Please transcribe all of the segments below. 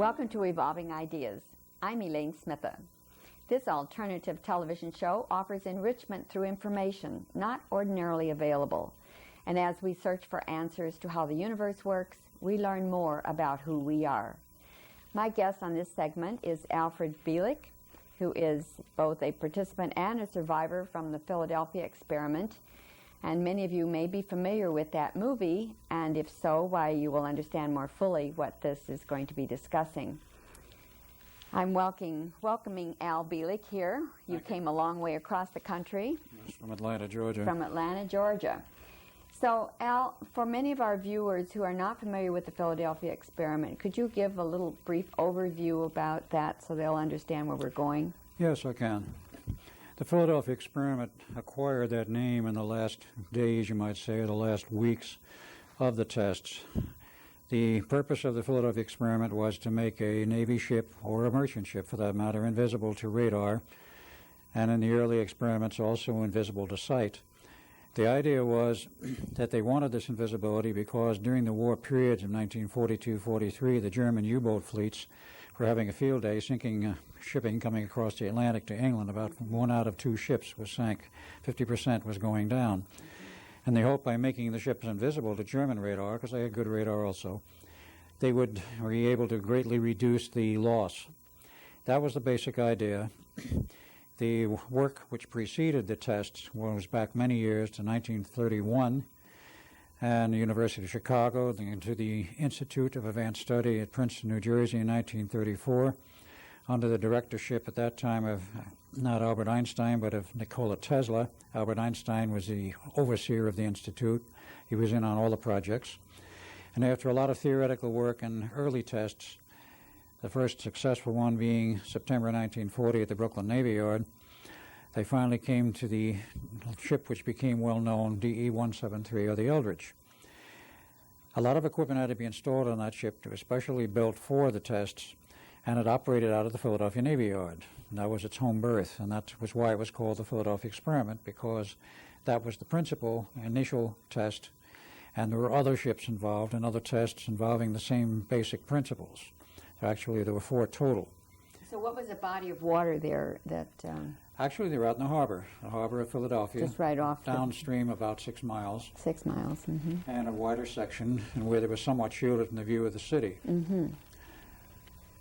Welcome to Evolving Ideas. I'm ELAINE SMITHA. This alternative television show offers enrichment through information not ordinarily available. And as we search for answers to how the universe works, we learn more about who we are. My guest on this segment is Alfred Bielek, who is both a participant and a survivor from the Philadelphia experiment. And many of you may be familiar with that movie, and if so, why you will understand more fully what this is going to be discussing. I'm welcoming Al Bielek here. You came a long way across the country. Yes, from Atlanta, Georgia. From Atlanta, Georgia. So, Al, for many of our viewers who are not familiar with the Philadelphia experiment, could you give a little brief overview about that so they'll understand where we're going? Yes, I can. The Philadelphia experiment acquired that name in the last days, you might say, or the last weeks of the tests. The purpose of the Philadelphia experiment was to make a Navy ship, or a merchant ship for that matter, invisible to radar, and in the early experiments also invisible to sight. The idea was that they wanted this invisibility because during the war periods of 1942-43, the German U-boat fleets were having a field day sinking shipping coming across the Atlantic to England. About 1 out of 2 ships was sank. 50% was going down. And they hoped by making the ships invisible to German radar, because they had good radar also, they would be able to greatly reduce the loss. That was the basic idea. The work which preceded the tests was back many years to 1931, and the University of Chicago, to the Institute of Advanced Study at Princeton, New Jersey in 1934, under the directorship at that time of not Albert Einstein, but of Nikola Tesla. Albert Einstein was the overseer of the institute. He was in on all the projects. And after a lot of theoretical work and early tests, the first successful one being September 1940 at the Brooklyn Navy Yard, they finally came to the ship which became well known, DE-173, or the Eldridge. A lot of equipment had to be installed on that ship, especially built for the tests, and it operated out of the Philadelphia Navy Yard. And that was its home berth, and that was why it was called the Philadelphia experiment, because that was the principal initial test, and there were other ships involved and other tests involving the same basic principles. Actually, there were 4 total. So what was the body of water there that... Actually, they were out in the harbor of Philadelphia. Just right off. Downstream about 6 miles. 6 miles, mm-hmm. And a wider section, and where they were somewhat shielded from the view of the city. Mm-hmm.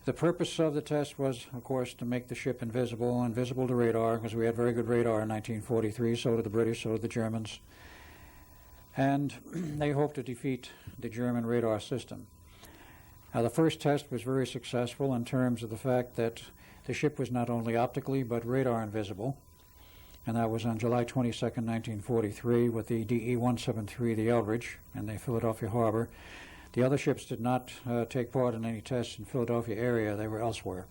The purpose of the test was, of course, to make the ship invisible to radar, because we had very good radar in 1943, so did the British, so did the Germans. And they hoped to defeat the German radar system. Now, the first test was very successful in terms of the fact that the ship was not only optically but radar invisible, and that was on July 22nd, 1943, with the DE-173, the Eldridge, in the Philadelphia harbor. The other ships did not take part in any tests in the Philadelphia area. They were elsewhere.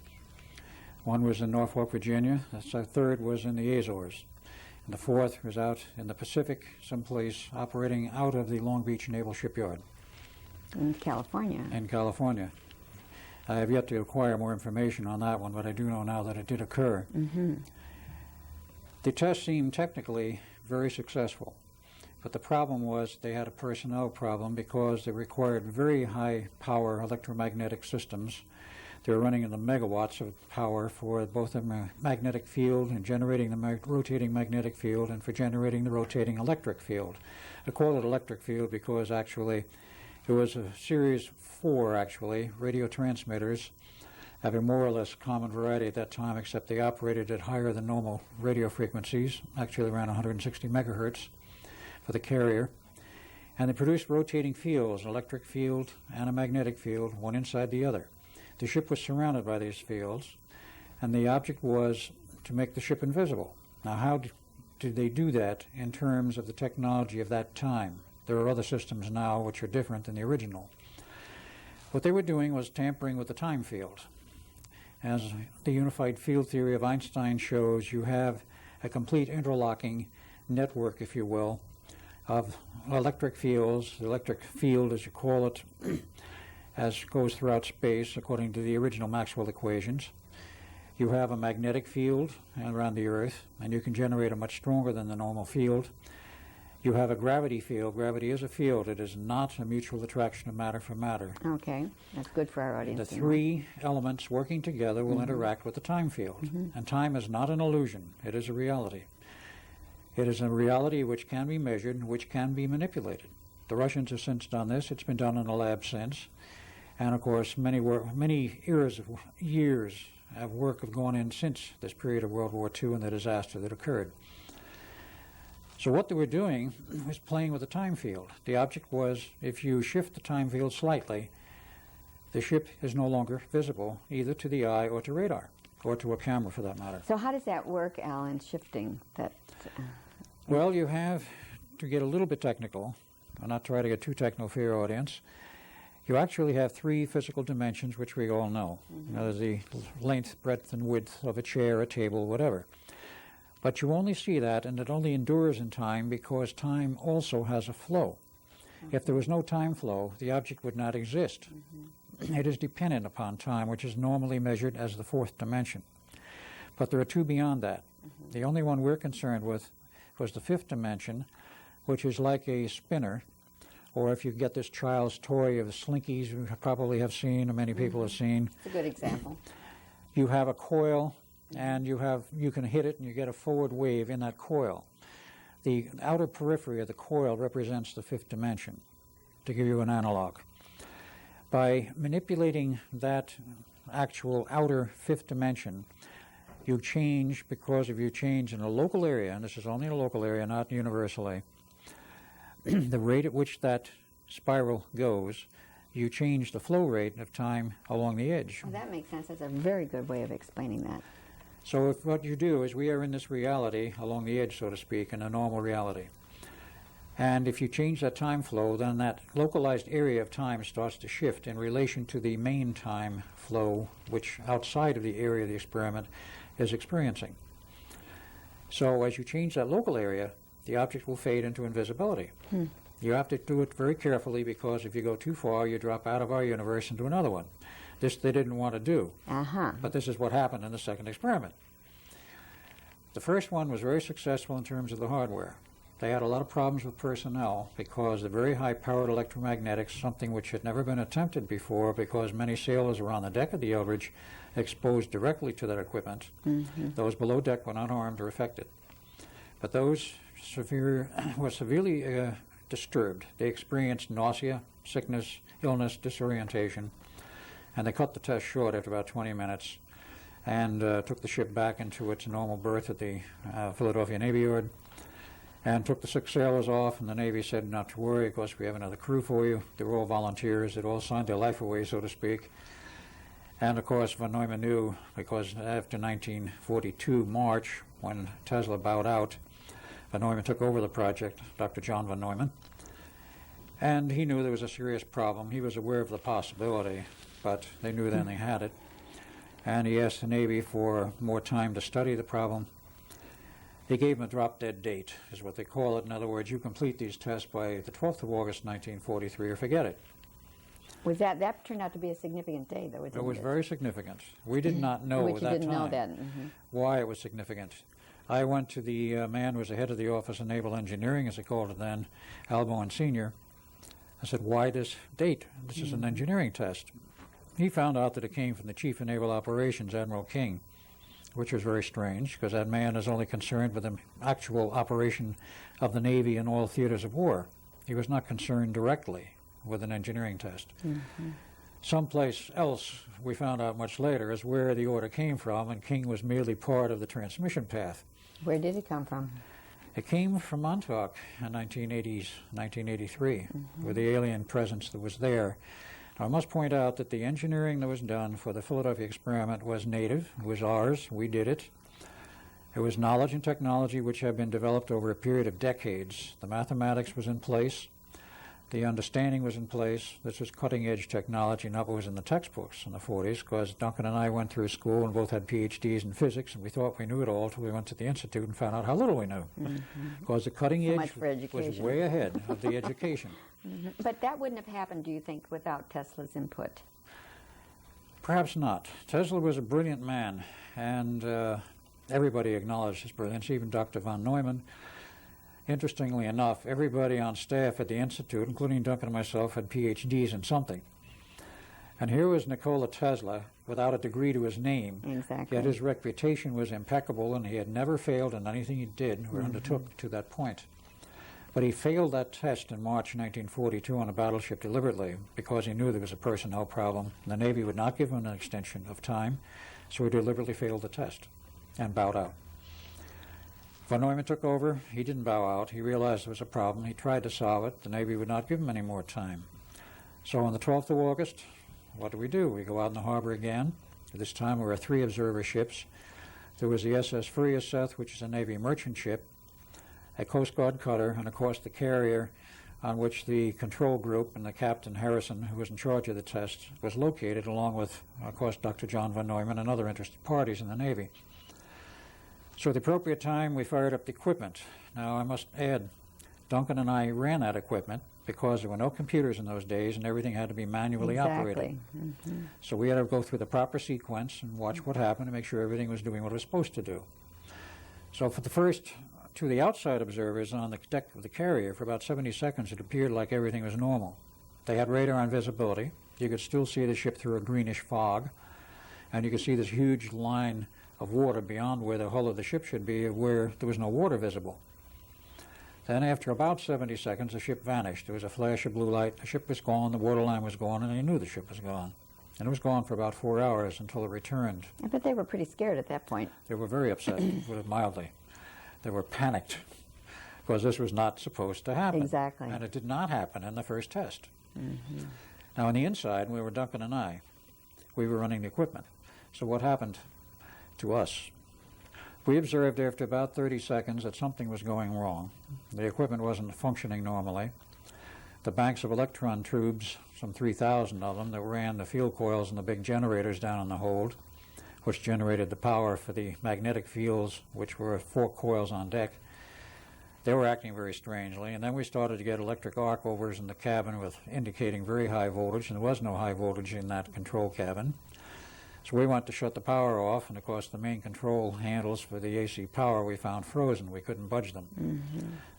One was in Norfolk, Virginia. The third was in the Azores. And the fourth was out in the Pacific, someplace operating out of the Long Beach Naval Shipyard. In California. In California. I have yet to acquire more information on that one, but I do know now that it did occur. Mm-hmm. The test seemed technically very successful. But the problem was they had a personnel problem because they required very high power electromagnetic systems. They were running in the megawatts of power for both the magnetic field and generating the rotating magnetic field and for generating the rotating electric field. I call it electric field because actually it was a series 4 radio transmitters having more or less common variety at that time, except they operated at higher than normal radio frequencies, actually around 160 megahertz. For the carrier, and they produced rotating fields, an electric field and a magnetic field, one inside the other. The ship was surrounded by these fields, and the object was to make the ship invisible. Now, how did they do that in terms of the technology of that time? There are other systems now which are different than the original. What they were doing was tampering with the time field. As the unified field theory of Einstein shows, you have a complete interlocking network, if you will, of electric fields. The electric field, as you call it, as goes throughout space according to the original Maxwell equations. You have a magnetic field around the Earth, and you can generate a much stronger than the normal field. You have a gravity field. Gravity is a field. It is not a mutual attraction of matter for matter. Okay, that's good for our audience. The to know. three elements working together will interact with the time field. And time is not an illusion. It is a reality. It is a reality which can be measured, which can be manipulated. The Russians have since done this. It's been done in the lab since. And, of course, many years of work have gone in since this period of World War II and the disaster that occurred. So what they were doing was playing with the time field. The object was, if you shift the time field slightly, the ship is no longer visible either to the eye or to radar, or to a camera for that matter. So how does that work, Alan, shifting that? Well, you have, to get a little bit technical, I'll not try to get too technical for your audience, you actually have three physical dimensions which we all know. There's the length, breadth, and width of a chair, a table, whatever. But you only see that, and it only endures in time because time also has a flow. If there was no time flow, the object would not exist. It is dependent upon time, which is normally measured as the fourth dimension. But there are two beyond that. The only one we're concerned with was the fifth dimension, which is like a spinner, or if you get this child's toy of the Slinkies, you probably have seen, or many people have seen. It's a good example. You have a coil, and you can hit it, and you get a forward wave in that coil. The outer periphery of the coil represents the fifth dimension, to give you an analog. By manipulating that actual outer fifth dimension, you change, because if you change in a local area, and this is only in a local area, not universally, the rate at which that spiral goes, you change the flow rate of time along the edge. Oh, that makes sense. That's a very good way of explaining that. So if what you do is we are in this reality along the edge, so to speak, in a normal reality. And if you change that time flow, then that localized area of time starts to shift in relation to the main time flow, which outside of the area of the experiment is experiencing. So as you change that local area, the object will fade into invisibility. You have to do it very carefully because if you go too far, you drop out of our universe into another one. This they didn't want to do, but this is what happened in the second experiment. The first one was very successful in terms of the hardware. They had a lot of problems with personnel because the very high-powered electromagnetics, something which had never been attempted before because many sailors were on the deck of the Eldridge exposed directly to that equipment. Those below deck were unarmed or affected. But those were severely disturbed. They experienced nausea, sickness, illness, disorientation, and they cut the test short after about 20 minutes and took the ship back into its normal berth at the Philadelphia Navy Yard and took the 6 sailors off, and the Navy said not to worry, of course we have another crew for you. They were all volunteers. They'd all signed their life away, so to speak. And of course von Neumann knew, because after 1942 March, when Tesla bowed out, von Neumann took over the project, Dr. John von Neumann, and he knew there was a serious problem. He was aware of the possibility, but they knew then they had it. And he asked the Navy for more time to study the problem. They gave him a drop-dead date, is what they call it. In other words, you complete these tests by the 12th of August, 1943, or forget it. Was that turned out to be a significant day, though? It was very significant. We did not know at that time. But you didn't know that. Why it was significant. I went to the man who was the head of the Office of Naval Engineering, as they called it then, Alboin Sr. I said, why this date? This is an engineering test. He found out that it came from the Chief of Naval Operations, Admiral King, which was very strange, because that man is only concerned with the actual operation of the Navy in all theaters of war. He was not concerned directly with an engineering test. Someplace else, we found out much later, is where the order came from, and King was merely part of the transmission path. Where did it come from? It came from Montauk in 1983, with the alien presence that was there. Now, I must point out that the engineering that was done for the Philadelphia experiment was native. It was ours. We did it. It was knowledge and technology which had been developed over a period of decades. The mathematics was in place. The understanding was in place. This was cutting-edge technology, not what was in the textbooks in the 40s, because Duncan and I went through school and both had PhDs in physics, and we thought we knew it all until we went to the Institute and found out how little we knew, because the cutting edge was way ahead of the education. But that wouldn't have happened, do you think, without Tesla's input? Perhaps not. Tesla was a brilliant man, and everybody acknowledged his brilliance, even Dr. von Neumann. Interestingly enough, everybody on staff at the Institute, including Duncan and myself, had PhDs in something. And here was Nikola Tesla without a degree to his name. Exactly. Yet his reputation was impeccable, and he had never failed in anything he did or undertook to that point. But he failed that test in March 1942 on a battleship deliberately because he knew there was a personnel problem. The Navy would not give him an extension of time, so he deliberately failed the test and bowed out. Von Neumann took over. He didn't bow out. He realized there was a problem. He tried to solve it. The Navy would not give him any more time. So on the 12th of August, what do? We go out in the harbor again. This time there were 3 observer ships. There was the SS Frieseth, which is a Navy merchant ship, a Coast Guard cutter, and of course the carrier on which the control group and the Captain Harrison, who was in charge of the test, was located, along with, of course, Dr. John von Neumann and other interested parties in the Navy. So at the appropriate time, we fired up the equipment. Now, I must add, Duncan and I ran that equipment because there were no computers in those days and everything had to be manually operated. So we had to go through the proper sequence and watch what happened to make sure everything was doing what it was supposed to do. So for the first, to the outside observers on the deck of the carrier, for about 70 seconds, it appeared like everything was normal. They had radar on visibility. You could still see the ship through a greenish fog, and you could see this huge line of water beyond where the hull of the ship should be, where there was no water visible. Then after about 70 seconds, the ship vanished. There was a flash of blue light. The ship was gone, the water line was gone, and they knew the ship was gone. And it was gone for about 4 hours until it returned. I bet they were pretty scared at that point. They were very upset, to put it mildly. They were panicked because this was not supposed to happen. Exactly. And it did not happen in the first test. Now on the inside, we were Duncan and I. We were running the equipment. So what happened to us? We observed after about 30 seconds that something was going wrong. The equipment wasn't functioning normally. The banks of electron tubes, some 3,000 of them, that ran the field coils and the big generators down in the hold, which generated the power for the magnetic fields, which were 4 coils on deck, they were acting very strangely. And then we started to get electric arc overs in the cabin with indicating very high voltage, and there was no high voltage in that control cabin. So we went to shut the power off, and of course the main control handles for the AC power we found frozen. We couldn't budge them.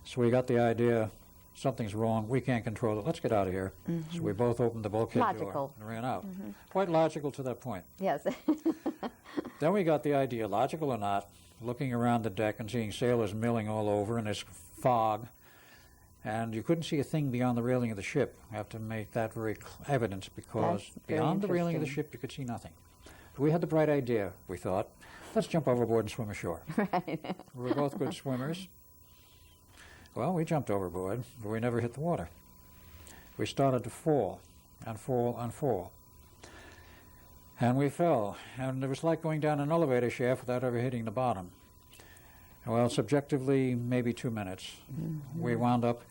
So we got the idea, something's wrong, we can't control it, let's get out of here. So we both opened the bulkhead door and ran out. Quite logical to that point. Yes. Then we got the idea, logical or not, looking around the deck and seeing sailors milling all over in this fog, and you couldn't see a thing beyond the railing of the ship. I have to make that very evident, because beyond the railing of the ship you could see nothing. We had the bright idea, we thought, let's jump overboard and swim ashore. Right. We were both good swimmers. Well, we jumped overboard, but we never hit the water. We started to fall and fall and fall. And we fell, and it was like going down an elevator shaft without ever hitting the bottom. Well, subjectively, maybe 2 minutes. We wound up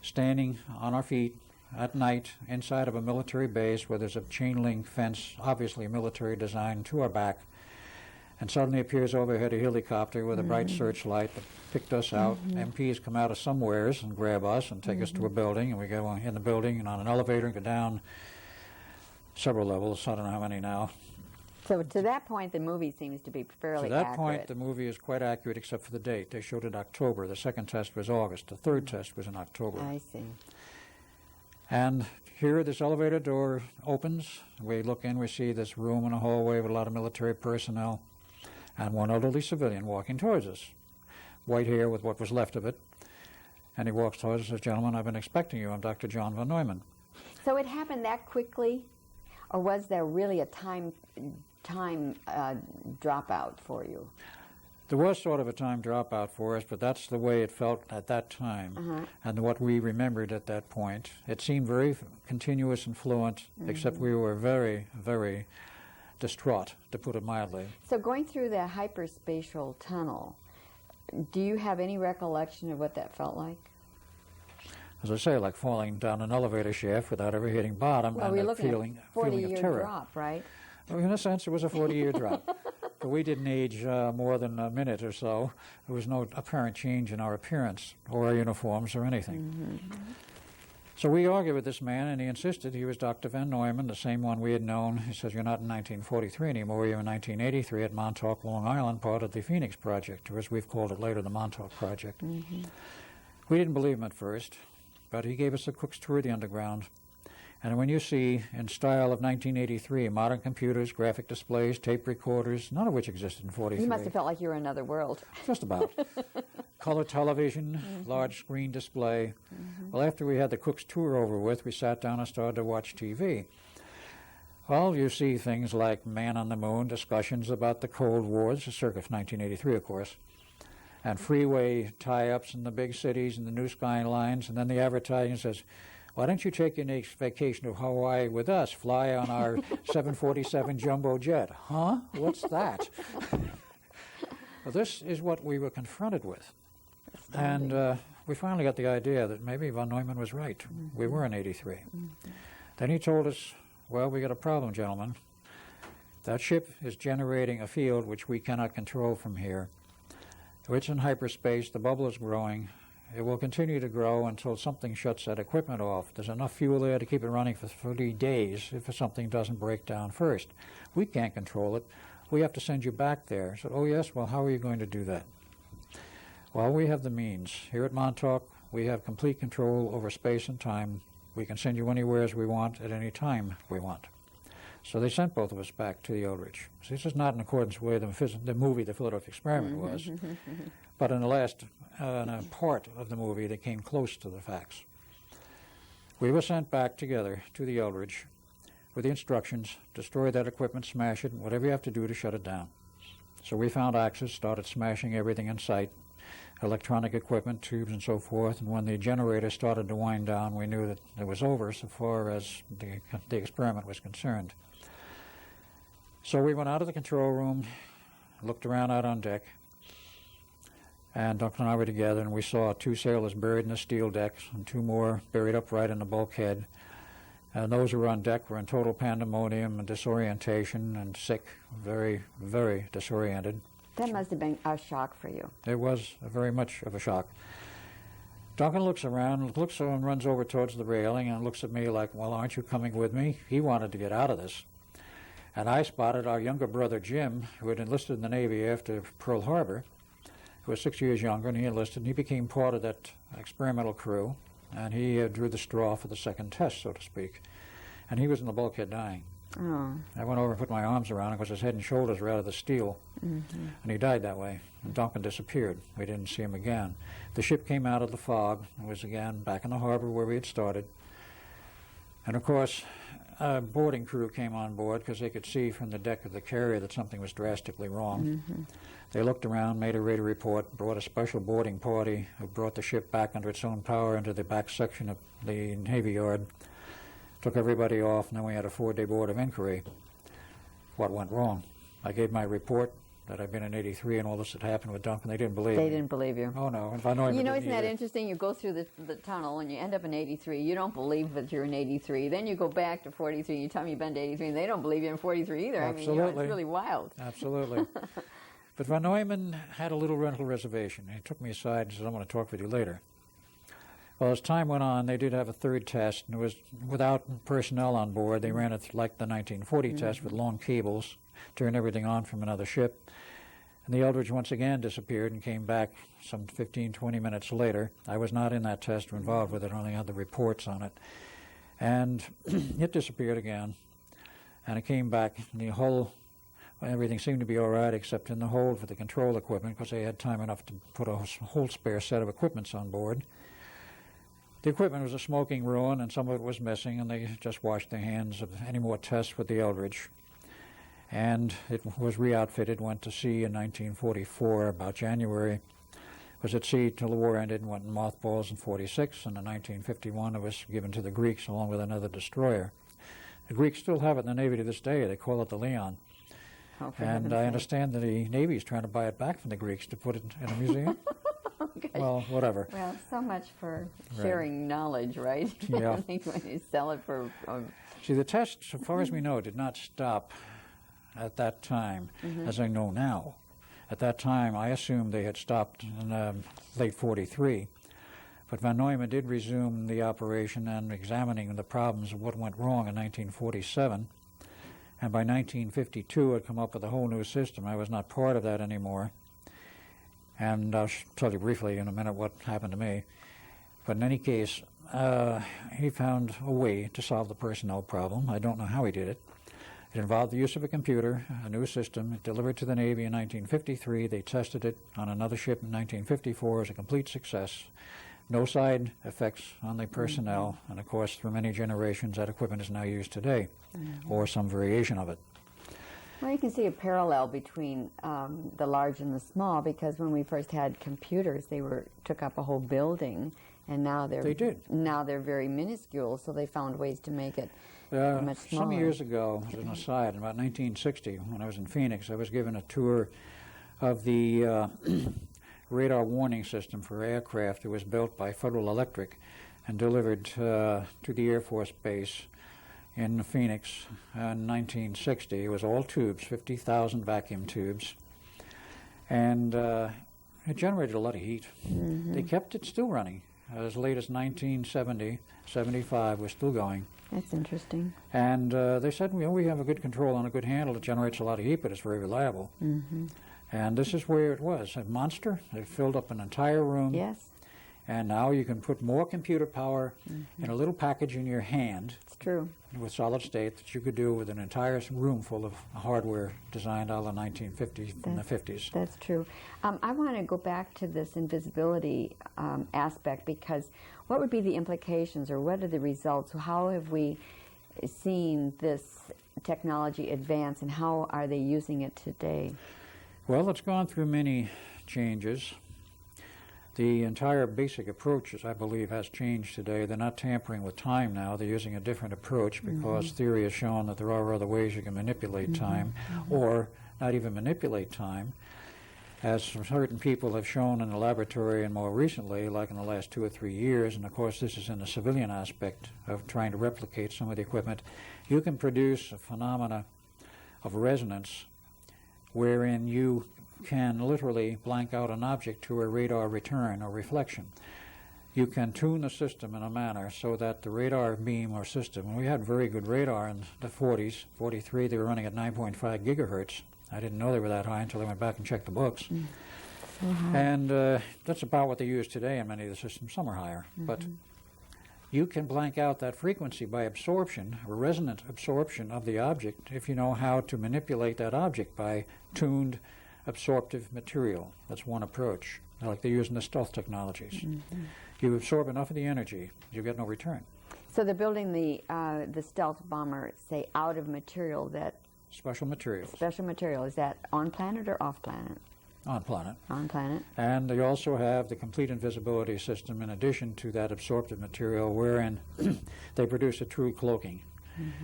standing on our feet at night inside of a military base where there's a chain link fence, obviously military design, to our back, and suddenly appears overhead a helicopter with a bright searchlight that picked us out. MPs come out of somewheres and grab us and take us to a building, and we go in the building and on an elevator and go down several levels, I don't know how many now. So to that point, the movie seems to be fairly accurate. To that point, the movie is quite accurate except for the date. They showed it October. The second test was August. The third test was in October. I see. And here, this elevator door opens. We look in, we see this room and a hallway with a lot of military personnel and one elderly civilian walking towards us. White hair with what was left of it. And he walks towards us and says, "Gentlemen, I've been expecting you. I'm Dr. John von Neumann." So it happened that quickly, or was there really a time dropout for you? There was sort of a time dropout for us, but that's the way it felt at that time, and what we remembered at that point. It seemed very continuous and fluent, except we were very, very distraught, to put it mildly. So going through the hyperspatial tunnel, do you have any recollection of what that felt like? As I say, like falling down an elevator shaft without ever hitting bottom, Well, and we're a looking feeling at a 40-year of terror. drop, right? Well, in a sense, it was a 40-year drop. But we didn't age more than a minute or so. There was no apparent change in our appearance or our uniforms or anything. So we argued with this man, and he insisted he was Dr. von Neumann, the same one we had known. He says, "You're not in 1943 anymore. You're in 1983 at Montauk, Long Island, part of the Phoenix Project," or as we've called it later, the Montauk Project. We didn't believe him at first, but he gave us a cook's tour of the underground. And when you see, in style of 1983, modern computers, graphic displays, tape recorders, none of which existed in 43. You must have felt like you were in another world. Just about. Color television, large screen display. Well, after we had the cook's tour over with, we sat down and started to watch TV. Well, you see things like Man on the Moon, discussions about the Cold War, this is circa 1983, of course, and freeway tie-ups in the big cities and the new skylines, and then the advertising says, why don't you take your next vacation to Hawaii with us, fly on our 747 jumbo jet? Huh? What's that? Well, this is what we were confronted with. And we finally got the idea that maybe von Neumann was right. We were in 83. Then he told us, well, we got a problem, gentlemen. That ship is generating a field which we cannot control from here. It's in hyperspace. The bubble is growing. It will continue to grow until something shuts that equipment off. There's enough fuel there to keep it running for 3 days if something doesn't break down first. We can't control it. We have to send you back there. I said, oh, yes? Well, how are you going to do that? Well, we have the means. Here at Montauk, we have complete control over space and time. We can send you anywhere as we want at any time we want. So they sent both of us back to the Eldridge. So this is not in accordance with the movie The Philadelphia Experiment was, but in the last part of the movie that came close to the facts. We were sent back together to the Eldridge with the instructions, destroy that equipment, smash it, whatever you have to do to shut it down. So we found axes, started smashing everything in sight, electronic equipment, tubes and so forth, and when the generator started to wind down, we knew that it was over so far as the experiment was concerned. So we went out of the control room, looked around out on deck, and Duncan and I were together, and we saw 2 sailors buried in the steel decks and 2 more buried upright in the bulkhead. And those who were on deck were in total pandemonium and disorientation and sick, very, very disoriented. That must have been a shock for you. It was very much of a shock. Duncan looks around, looks and runs over towards the railing and looks at me like, well, aren't you coming with me? He wanted to get out of this. And I spotted our younger brother, Jim, who had enlisted in the Navy after Pearl Harbor, who was 6 years younger, and he enlisted, and he became part of that experimental crew, and he drew the straw for the second test, so to speak. And he was in the bulkhead dying. Oh. I went over and put my arms around him because his head and shoulders were out of the steel, and he died that way. And Duncan disappeared. We didn't see him again. The ship came out of the fog and was again back in the harbor where we had started. And of course, a boarding crew came on board because they could see from the deck of the carrier that something was drastically wrong. They looked around, made a radar report, brought a special boarding party who brought the ship back under its own power into the back section of the Navy Yard, took everybody off, and then we had a 4-day board of inquiry. What went wrong? I gave my report that I'd been in 83 and all this had happened with Duncan. They didn't believe me. They didn't believe you. Oh, no. If I know You know, isn't that interesting? You go through the tunnel and you end up in 83. You don't believe that you're in 83. Then you go back to 43. You tell me you've been to 83, and they don't believe you're in 43 either. Absolutely. I mean, you know, it's really wild. Absolutely. But von Neumann had a little rental reservation. He took me aside and said, I want to talk with you later. Well, as time went on, they did have a 3rd test, and it was without personnel on board. They ran it like the 1940 test with long cables, turned everything on from another ship. And the Eldridge once again disappeared and came back some 15, 20 minutes later. I was not in that test or involved with it, only had the reports on it. And it disappeared again. And it came back, and the hull, everything seemed to be all right except in the hold for the control equipment because they had time enough to put a whole spare set of equipments on board. The equipment was a smoking ruin, and some of it was missing, and they just washed their hands of any more tests with the Eldridge. And it was re-outfitted, went to sea in 1944, about January. Was at sea till the war ended and went in mothballs in 46, and in 1951 it was given to the Greeks along with another destroyer. The Greeks still have it in the Navy to this day. They call it the Leon. And I understand that the Navy is trying to buy it back from the Greeks to put it in a museum. Well, whatever. Well, so much for sharing knowledge, right? Yeah. I think when you sell it for... See, the test, so far as we know, did not stop at that time, as I know now. At that time, I assumed they had stopped in late 43. But von Neumann did resume the operation and examining the problems of what went wrong in 1947. And by 1952, had come up with a whole new system. I was not part of that anymore. And I'll tell you briefly in a minute what happened to me. But in any case, he found a way to solve the personnel problem. I don't know how he did it. It involved the use of a computer, a new system. It delivered to the Navy in 1953. They tested it on another ship in 1954 as a complete success. No side effects on the personnel, and of course, for many generations, that equipment is now used today, or some variation of it. Well, you can see a parallel between the large and the small, because when we first had computers, they took up a whole building, and now they're very minuscule. So they found ways to make it much smaller. Some years ago, as an aside, in about 1960, when I was in Phoenix, I was given a tour of the radar warning system for aircraft that was built by Federal Electric and delivered to the Air Force Base in Phoenix in 1960. It was all tubes, 50,000 vacuum tubes, and it generated a lot of heat. They kept it still running as late as 1970, 75, was still going. That's interesting. And they said, we have a good control on a good handle. It generates a lot of heat, but it's very reliable. And this is where it was. A monster. It filled up an entire room. Yes. And now you can put more computer power in a little package in your hand. It's true. With solid state that you could do with an entire room full of hardware designed out of the 1950s and the 50s. That's true. I want to go back to this invisibility aspect, because what would be the implications, or what are the results? How have we seen this technology advance, and how are they using it today? Well, it's gone through many changes. The entire basic approach, I believe, has changed today. They're not tampering with time now. They're using a different approach because theory has shown that there are other ways you can manipulate time, or not even manipulate time, as certain people have shown in the laboratory and more recently, like in the last 2 or 3 years, and of course this is in the civilian aspect of trying to replicate some of the equipment. You can produce a phenomena of resonance wherein you can literally blank out an object to a radar return or reflection. You can tune the system in a manner so that the radar beam or system, and we had very good radar in the 40s, 43, they were running at 9.5 gigahertz. I didn't know they were that high until I went back and checked the books. And that's about what they use today in many of the systems. Some are higher. But you can blank out that frequency by absorption, or resonant absorption of the object, if you know how to manipulate that object by tuned absorptive material. That's one approach, like they use in the stealth technologies. You absorb enough of the energy, you get no return. So they're building the stealth bomber, say, out of material that... Special materials. Special material. Is that on planet or off planet? On planet. On planet. And they also have the complete invisibility system in addition to that absorptive material, wherein they produce a true cloaking.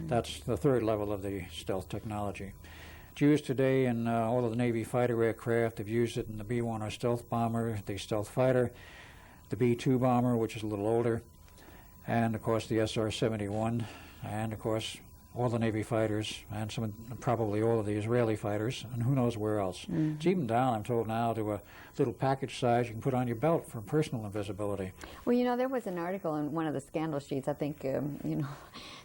That's the third level of the stealth technology. It's used today in all of the Navy fighter aircraft. They've used it in the B-1 or stealth bomber, the stealth fighter, the B-2 bomber, which is a little older, and of course the SR-71, and of course all the Navy fighters, and probably all of the Israeli fighters, and who knows where else. It's even down, I'm told now, to a little package size you can put on your belt for personal invisibility. Well, you know, there was an article in one of the scandal sheets, I think,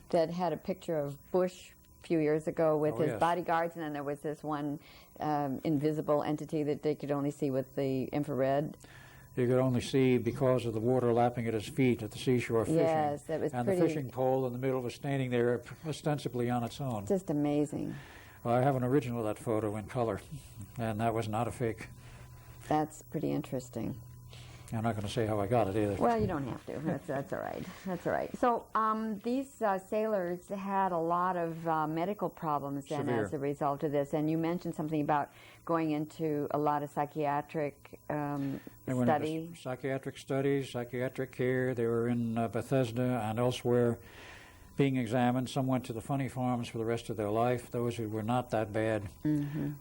that had a picture of Bush a few years ago with his bodyguards, and then there was this one invisible entity that they could only see with the infrared. You could only see because of the water lapping at his feet at the seashore fishing. Yes, that was and pretty... the fishing pole in the middle was standing there ostensibly on its own. Just amazing. Well, I have an original of that photo in color, and that was not a fake. That's pretty interesting. I'm not going to say how I got it either. Well, you don't have to. That's all right. That's all right. So these sailors had a lot of medical problems then as a result of this, and you mentioned something about going into a lot of psychiatric study. Psychiatric studies, psychiatric care. They were in Bethesda and elsewhere being examined. Some went to the funny farms for the rest of their life. Those who were not that bad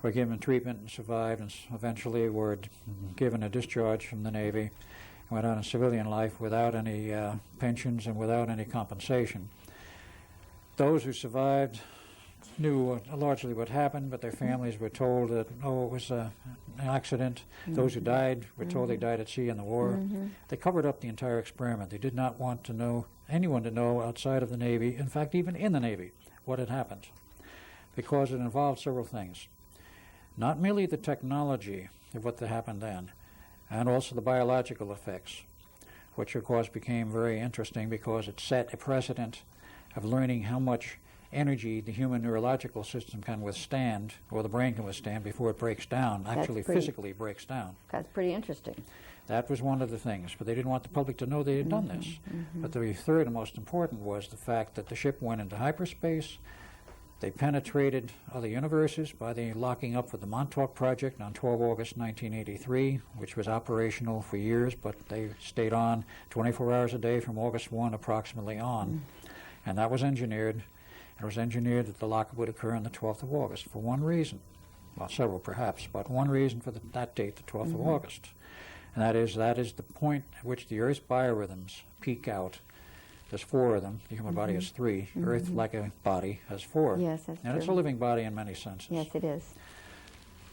were given treatment and survived, and eventually were given a discharge from the Navy and went on a civilian life without any pensions and without any compensation. Those who survived knew largely what happened, but their families were told that, it was an accident. Those who died were told they died at sea in the war. They covered up the entire experiment. They did not want to know anyone to know outside of the Navy, in fact even in the Navy, what had happened, because it involved several things. Not merely the technology of what happened then, and also the biological effects. which of course became very interesting because it set a precedent of learning how much energy the human neurological system can withstand, or the brain can withstand, before it breaks down, actually physically breaks down. That's pretty interesting. That was one of the things, but they didn't want the public to know they had done this. But the third and most important was the fact that the ship went into hyperspace. They penetrated other universes by the locking up with the Montauk Project on 12 August 1983, which was operational for years, but they stayed on 24 hours a day from August 1 approximately on. And that was engineered. It was engineered that the lockup would occur on the 12th of August for one reason. Well, several perhaps, but one reason for that date, the 12th of August. And that is the point at which the Earth's biorhythms peak out. There's four of them. The human body has three. Earth, like a body, has four. Yes, that's and true. It's a living body in many senses. Yes, it is.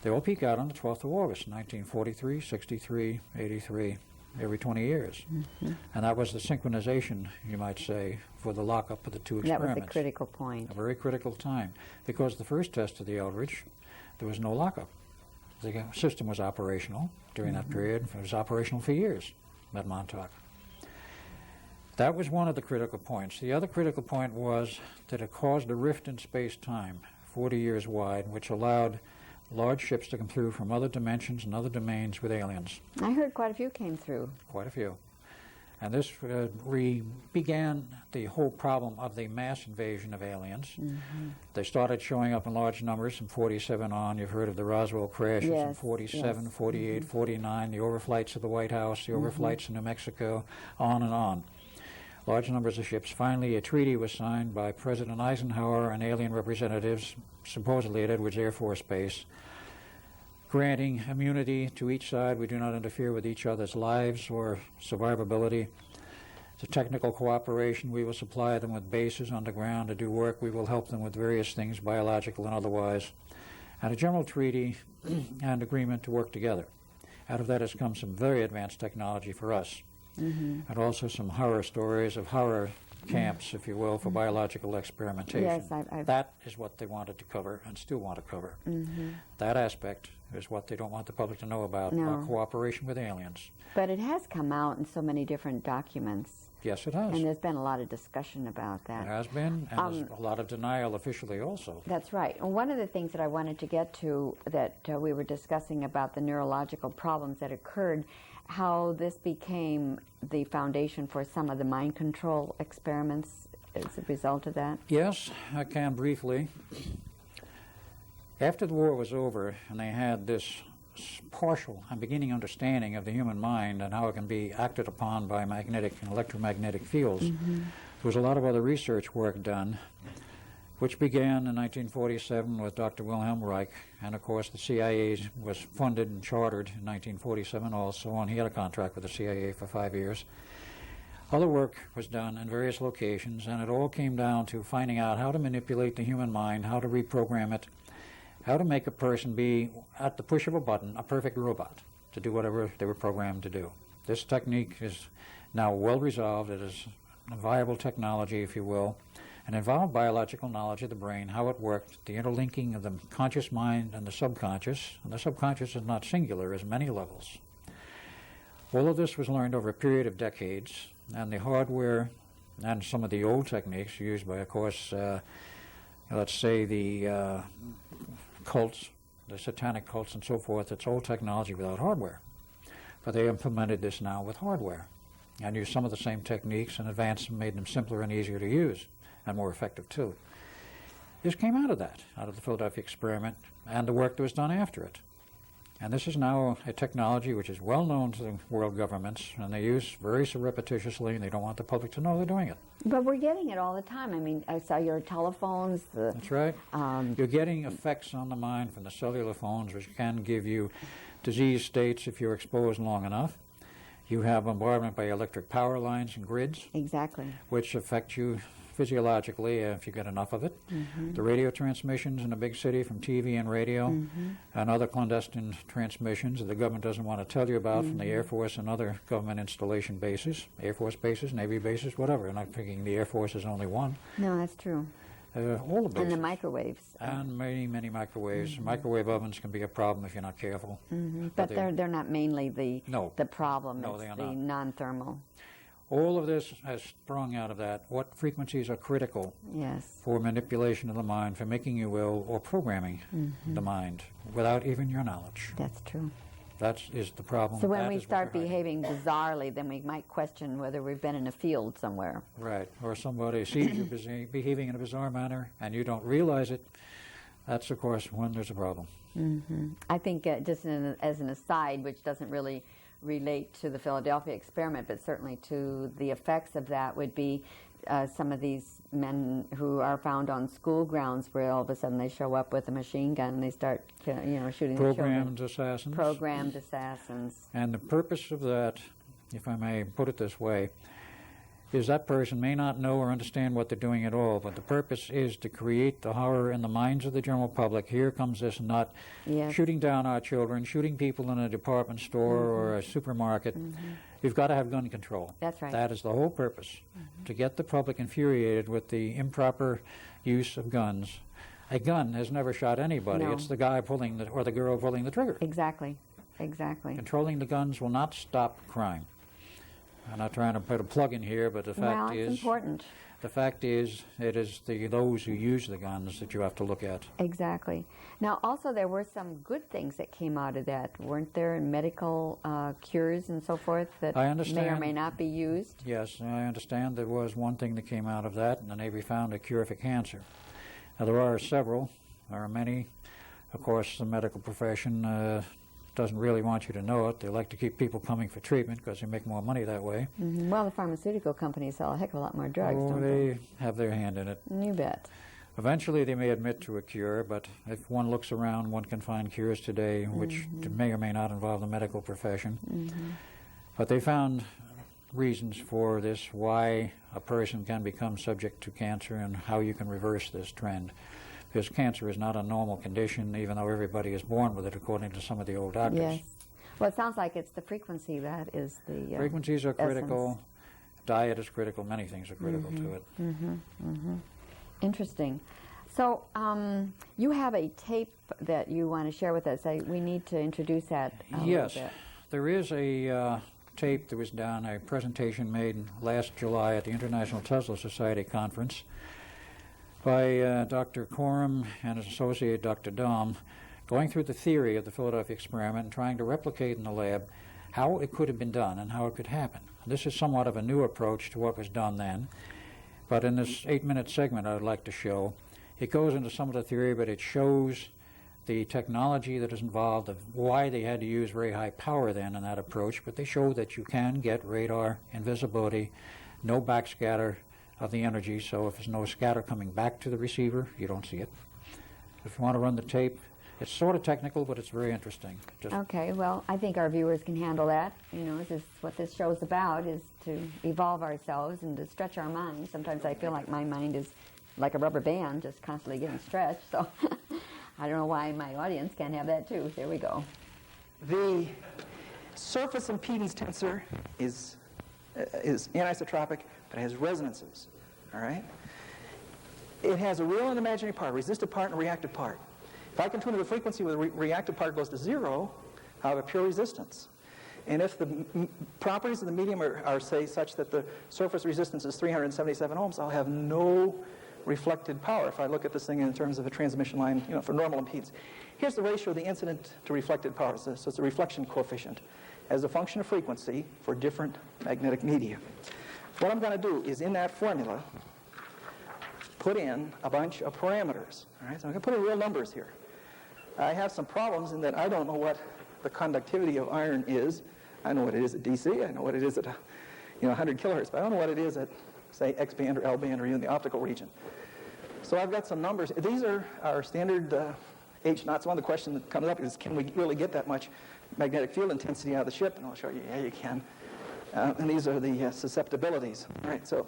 They all peak out on the 12th of August, 1943, 63, 83, every 20 years. And that was the synchronization, you might say, for the lockup of the two experiments. That was a critical point. A very critical time. Because the first test of the Eldridge, there was no lockup. The system was operational during that period. It was operational for years at Montauk. That was one of the critical points. The other critical point was that it caused a rift in space-time, 40 years wide, which allowed large ships to come through from other dimensions and other domains with aliens. I heard quite a few came through. Quite a few. And this began the whole problem of the mass invasion of aliens. They started showing up in large numbers from 47 on. You've heard of the Roswell crashes in 47, 48, 49, the overflights of the White House, the overflights in New Mexico, on and on. Large numbers of ships. Finally, a treaty was signed by President Eisenhower and alien representatives, supposedly at Edwards Air Force Base, granting immunity to each side. We do not interfere with each other's lives or survivability. The technical cooperation, we will supply them with bases on the ground to do work. We will help them with various things, biological and otherwise. And a general treaty and agreement to work together. Out of that has come some very advanced technology for us. And also some horror stories of horror camps, if you will, for biological experimentation. Yes, That is what they wanted to cover and still want to cover. That aspect is what they don't want the public to know about, our cooperation with aliens. But it has come out in so many different documents. Yes, it has. And there's been a lot of discussion about that. It has been, and there's a lot of denial officially also. That's right. And one of the things that I wanted to get to that we were discussing about the neurological problems that occurred, how this became the foundation for some of the mind control experiments as a result of that? Yes, I can briefly. After the war was over and they had this partial and beginning understanding of the human mind and how it can be acted upon by magnetic and electromagnetic fields, there was a lot of other research work done, which began in 1947 with Dr. Wilhelm Reich, and of course the CIA was funded and chartered in 1947 also, and he had a contract with the CIA for 5 years. Other work was done in various locations, and it all came down to finding out how to manipulate the human mind, how to reprogram it, how to make a person be, at the push of a button, a perfect robot to do whatever they were programmed to do. This technique is now well resolved. It is a viable technology, if you will, and involved biological knowledge of the brain, how it worked, the interlinking of the conscious mind and the subconscious. And the subconscious is not singular, it's many levels. All of this was learned over a period of decades, and the hardware and some of the old techniques used by, of course, let's say the cults, the satanic cults and so forth, it's old technology without hardware. But they implemented this now with hardware and used some of the same techniques and advanced and made them simpler and easier to use. And more effective, too. This came out of that, out of the Philadelphia experiment, and the work that was done after it. And this is now a technology which is well known to the world governments, and they use very surreptitiously, and they don't want the public to know they're doing it. But we're getting it all the time. I mean, I saw your telephones. That's right. You're getting effects on the mind from the cellular phones, which can give you disease states if you're exposed long enough. You have bombardment by electric power lines and grids. Exactly. Which affect you physiologically if you get enough of it. The radio transmissions in a big city from TV and radio, and other clandestine transmissions that the government doesn't want to tell you about from the Air Force and other government installation bases, Air Force bases, Navy bases, whatever. I'm not thinking the Air Force is only one. No, that's true. all the bases. And the microwaves. And many, many microwaves. Microwave ovens can be a problem if you're not careful. But they're not mainly the problem. No, it's they are the not. non-thermal. All of this has sprung out of that. What frequencies are critical Yes. for manipulation of the mind, for making you ill, or programming the mind without even your knowledge? That's true. That is the problem. So when That we is what start we're hiding. behaving bizarrely, then we might question whether we've been in a field somewhere. Right, or somebody sees you behaving in a bizarre manner and you don't realize it. That's, of course, when there's a problem. I think just as an aside, which doesn't really relate to the Philadelphia experiment, but certainly to the effects of that, would be some of these men who are found on school grounds where all of a sudden they show up with a machine gun and they start shooting the children. Programmed assassins. Programmed assassins. And the purpose of that, if I may put it this way, is that person may not know or understand what they're doing at all, but the purpose is to create the horror in the minds of the general public. Here comes this nut shooting down our children, shooting people in a department store or a supermarket. You've got to have gun control. That's right. That is the whole purpose, to get the public infuriated with the improper use of guns. A gun has never shot anybody. No. It's the guy pulling or the girl pulling the trigger. Exactly. Exactly. Controlling the guns will not stop crime. I'm not trying to put a plug in here, but the fact it's important. The fact is, it is those who use the guns that you have to look at. Exactly. Now, also, there were some good things that came out of that, weren't there? Medical cures and so forth that I understand. may or may not be used. Yes, I understand there was one thing that came out of that, and the Navy found a cure for cancer. Now, there are several. There are many. Of course, the medical profession doesn't really want you to know it. They like to keep people coming for treatment because they make more money that way. Well, the pharmaceutical companies sell a heck of a lot more drugs, don't they have their hand in it. You bet. Eventually, they may admit to a cure, but if one looks around, one can find cures today which may or may not involve the medical profession. But they found reasons for this, why a person can become subject to cancer and how you can reverse this trend. Because cancer is not a normal condition, even though everybody is born with it, according to some of the old doctors. Yes. Well, it sounds like it's the frequency that is the frequencies are critical. essence. Diet is critical. Many things are critical to it. Interesting. So you have a tape that you want to share with us. We need to introduce that a Yes. little bit. There is a tape that was done, a presentation made last July at the International Tesla Society Conference by Dr. Coram and his associate, Dr. Dahm, going through the theory of the Philadelphia experiment and trying to replicate in the lab how it could have been done and how it could happen. This is somewhat of a new approach to what was done then, but in this 8-minute segment I would like to show, it goes into some of the theory, but it shows the technology that is involved, of why they had to use very high power then in that approach, but they show that you can get radar, invisibility, no backscatter of the energy, so if there's no scatter coming back to the receiver, you don't see it. If you want to run the tape, it's sort of technical, but it's very interesting. Okay, well, I think our viewers can handle that. You know, this is what this show's about, is to evolve ourselves and to stretch our minds. Sometimes I feel like my mind is like a rubber band, just constantly getting stretched, so I don't know why my audience can't have that too. There we go. The surface impedance tensor is anisotropic, but it has resonances, all right? It has a real and imaginary part, a resistive part and a reactive part. If I can tune the frequency where the reactive part goes to 0, I'll have a pure resistance. And if the properties of the medium are, say, such that the surface resistance is 377 ohms, I'll have no reflected power if I look at this thing in terms of a transmission line, for normal impedance. Here's the ratio of the incident to reflected power. So it's a reflection coefficient as a function of frequency for different magnetic media. What I'm going to do is, in that formula, put in a bunch of parameters. All right? So I'm going to put in real numbers here. I have some problems in that I don't know what the conductivity of iron is. I know what it is at DC. I know what it is at 100 kilohertz, but I don't know what it is at, say, X band or L band or even the optical region. So I've got some numbers. These are our standard H naughts. One of the questions that comes up is, can we really get that much magnetic field intensity out of the ship? And I'll show you, yeah, you can. And these are the susceptibilities. All right, so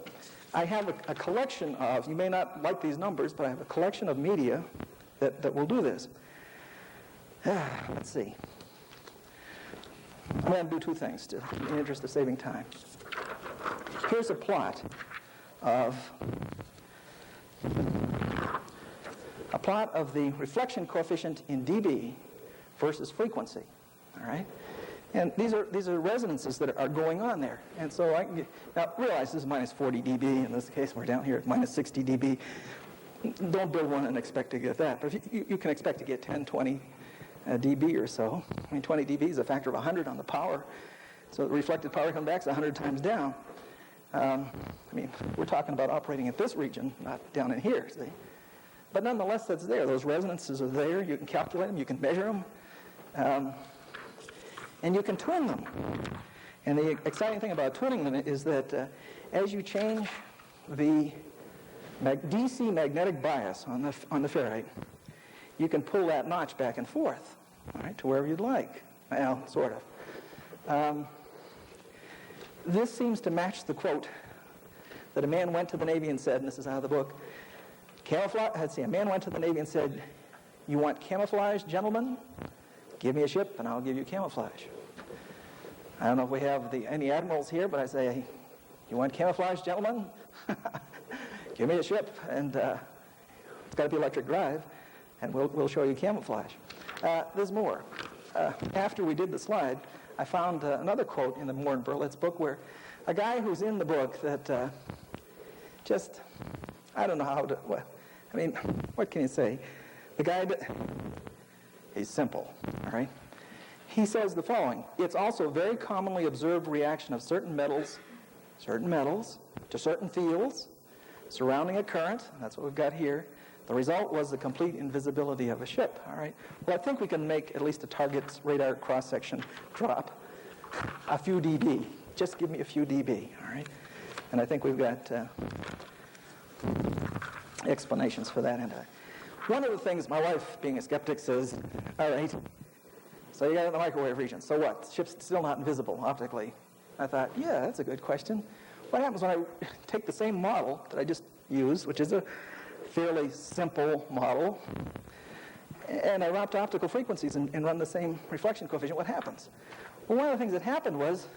I have a collection of, you may not like these numbers, but I have a collection of media that will do this. Let's see. I'm going to do two things in the interest of saving time. Here's a plot of plot of the reflection coefficient in dB versus frequency, all right? And these are resonances that are going on there. And so I can get, now realize this is minus 40 dB. In this case, we're down here at minus 60 dB. Don't build one and expect to get that. But if you can expect to get 10, 20 dB or so. I mean, 20 dB is a factor of 100 on the power. So the reflected power comes back is 100 times down. I mean, we're talking about operating at this region, not down in here, see? But nonetheless, that's there. Those resonances are there. You can calculate them. You can measure them. And you can tune them. And the exciting thing about tuning them is that as you change the DC magnetic bias on the ferrite, you can pull that notch back and forth, all right, to wherever you'd like. Well, sort of. This seems to match the quote that a man went to the Navy and said, and this is out of the book, a man went to the Navy and said, "You want camouflage, gentlemen? Give me a ship and I'll give you camouflage." I don't know if we have any admirals here, but I say, "You want camouflage, gentlemen? Give me a ship, and it's got to be electric drive, and we'll show you camouflage." There's more. After we did the slide, I found another quote in the Moore and Berlitz book where a guy who's in the book that just, I don't know how to, I mean, what can you say? The guy, he's simple, all right? He says the following: "It's also a very commonly observed reaction of certain metals to certain fields surrounding a current," that's what we've got here. "The result was the complete invisibility of a ship," all right? Well, I think we can make at least a target's radar cross-section drop a few dB. Just give me a few dB, all right? And I think we've got explanations for that. And one of the things my wife, being a skeptic, says, "All right, so you got it in the microwave region. So what? The ship's still not invisible optically." I thought, yeah, that's a good question. What happens when I take the same model that I just used, which is a fairly simple model, and I route to optical frequencies and run the same reflection coefficient? What happens? Well, one of the things that happened was,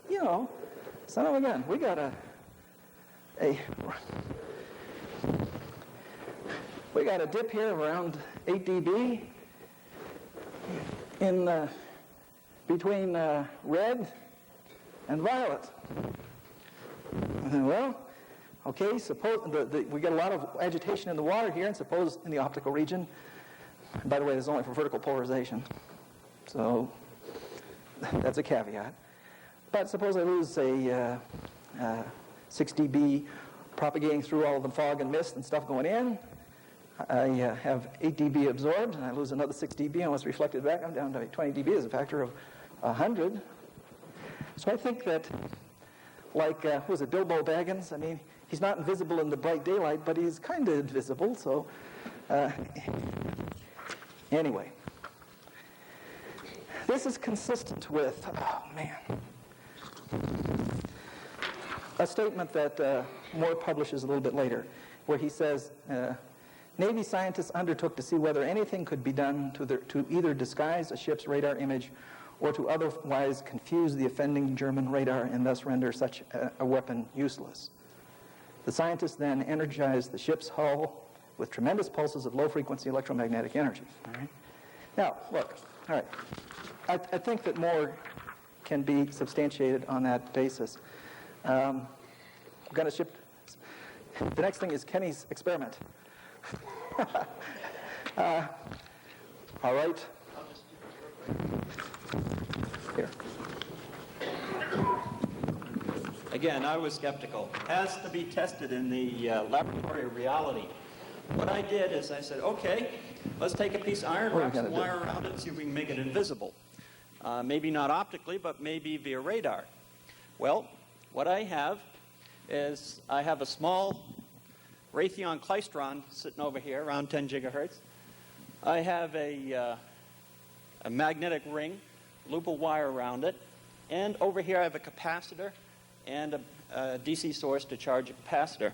you know, son of a gun, we got a dip here of around 8 dB in between red and violet. Well, okay, suppose we get a lot of agitation in the water here, and suppose in the optical region, by the way, this is only for vertical polarization, so that's a caveat. But suppose I lose a 6 dB propagating through all of the fog and mist and stuff going in. I have 8 dB absorbed, and I lose another 6 dB, and what's reflected back, I'm down to 20 dB as a factor of 100. So I think that, like, who was it, Bilbo Baggins? I mean, he's not invisible in the bright daylight, but he's kind of invisible, so anyway. This is consistent with, a statement that Moore publishes a little bit later, where he says, Navy scientists undertook to see whether anything could be done to either disguise a ship's radar image or to otherwise confuse the offending German radar and thus render such a weapon useless. The scientists then energized the ship's hull with tremendous pulses of low-frequency electromagnetic energy. All right? Now, look, all right. I think that Moore can be substantiated on that basis. We're going to ship. The next thing is Kenny's experiment. All right. Here. Again, I was skeptical. Has to be tested in the laboratory of reality. What I did is I said, okay, let's take a piece of iron, wrap some wire around it, and see if we can make it invisible. Maybe not optically, but maybe via radar. Well, what I have is I have a small Raytheon klystron sitting over here, around 10 gigahertz. I have a magnetic ring, loop of wire around it, and over here I have a capacitor and a DC source to charge a capacitor.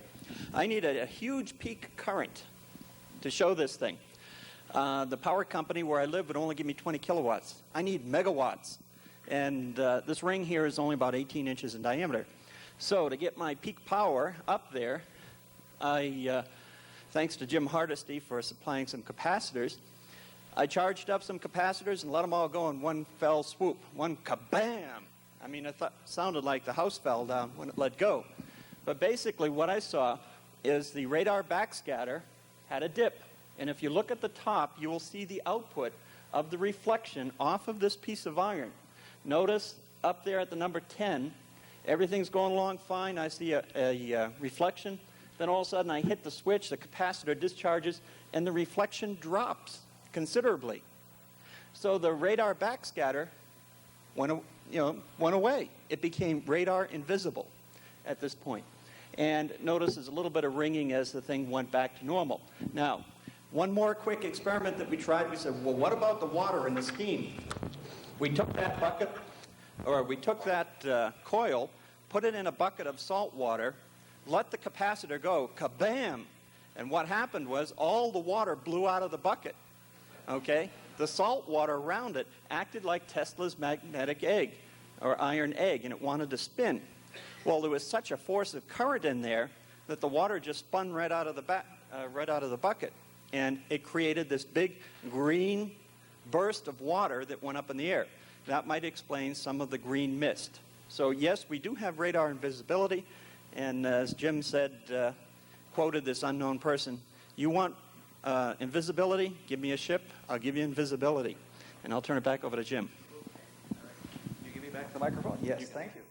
I need a huge peak current to show this thing. The power company where I live would only give me 20 kilowatts. I need megawatts. And this ring here is only about 18 inches in diameter. So to get my peak power up there, I thanks to Jim Hardesty for supplying some capacitors, I charged up some capacitors and let them all go in one fell swoop, one kabam. I mean, it sounded like the house fell down when it let go. But basically what I saw is the radar backscatter had a dip. And if you look at the top, you will see the output of the reflection off of this piece of iron. Notice up there at the number 10, everything's going along fine. I see a reflection. Then all of a sudden I hit the switch, the capacitor discharges, and the reflection drops considerably. So the radar backscatter went away. It became radar invisible at this point. And notice there's a little bit of ringing as the thing went back to normal. Now, one more quick experiment that we tried, we said, well, what about the water in the steam? We took that bucket, or we took that coil, put it in a bucket of salt water, let the capacitor go, kabam! And what happened was all the water blew out of the bucket, okay? The salt water around it acted like Tesla's magnetic egg, or iron egg, and it wanted to spin. Well, there was such a force of current in there that the water just spun right out of the bucket. And it created this big green burst of water that went up in the air. That might explain some of the green mist. So yes, we do have radar invisibility. And as Jim said, quoted this unknown person, you want invisibility? Give me a ship. I'll give you invisibility. And I'll turn it back over to Jim. You give me back the microphone? Yes, thank you.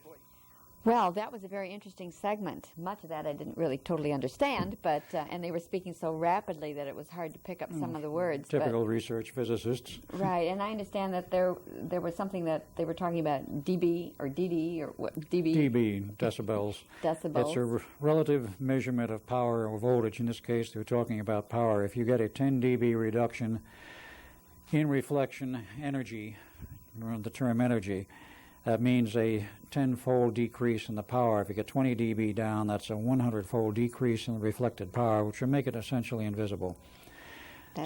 Well, that was a very interesting segment. Much of that I didn't really totally understand, but and they were speaking so rapidly that it was hard to pick up some of the words. Typical research physicists. Right, and I understand that there was something that they were talking about dB or DD or what dB. dB, decibels. Decibels. It's a relative measurement of power or voltage. In this case, they're talking about power. If you get a 10 dB reduction in reflection energy, the term energy, that means a 10-fold decrease in the power. If you get 20 dB down, that's a 100-fold decrease in the reflected power, which will make it essentially invisible.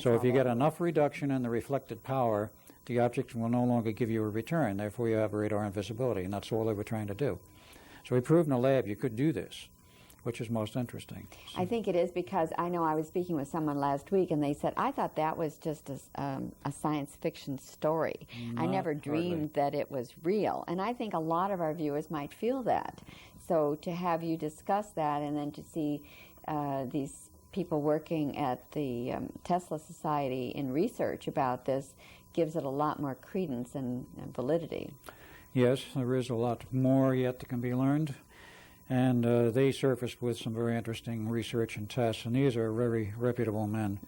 So if you get enough reduction in the reflected power, the object will no longer give you a return. Therefore, you have radar invisibility, and that's all they were trying to do. So we proved in the lab you could do this, which is most interesting. So I think it is because I know I was speaking with someone last week, and they said, I thought that was just a science fiction story. I never dreamed that it was real. And I think a lot of our viewers might feel that. So to have you discuss that and then to see these people working at the Tesla Society in research about this gives it a lot more credence and validity. yes, there is a lot more yet that can be learned. And they surfaced with some very interesting research and tests, and these are very reputable men.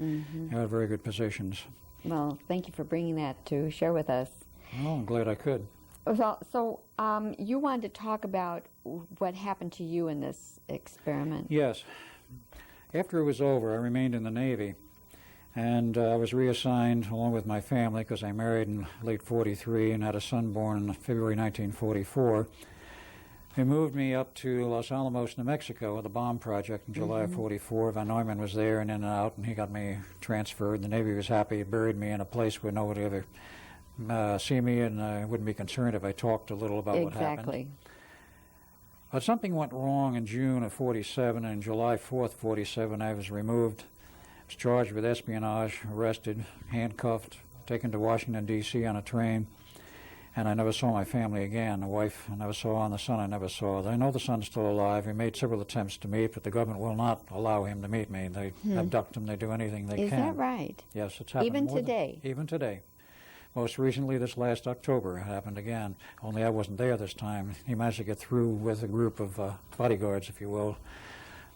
They have very good positions. Well, thank you for bringing that to share with us. Oh, I'm glad I could. So you wanted to talk about what happened to you in this experiment. Yes. After it was over, I remained in the Navy, and I was reassigned along with my family because I married in late 43 and had a son born in February 1944. They moved me up to Los Alamos, New Mexico, with the bomb project in July of 44. Von Neumann was there and in and out, and he got me transferred. The Navy was happy. It buried me in a place where nobody would ever see me, and I wouldn't be concerned if I talked a little about what happened. Exactly. But something went wrong in June of 47, and July 4th, 47, I was removed. I was charged with espionage, arrested, handcuffed, taken to Washington, D.C. on a train. And I never saw my family again. The wife I never saw, and the son I never saw. I know the son's still alive. He made several attempts to meet, but the government will not allow him to meet me. They abduct him. They do anything they can. Is that right? Yes, it's happened. Even today? Even today. Most recently, this last October, it happened again. Only I wasn't there this time. He managed to get through with a group of bodyguards, if you will,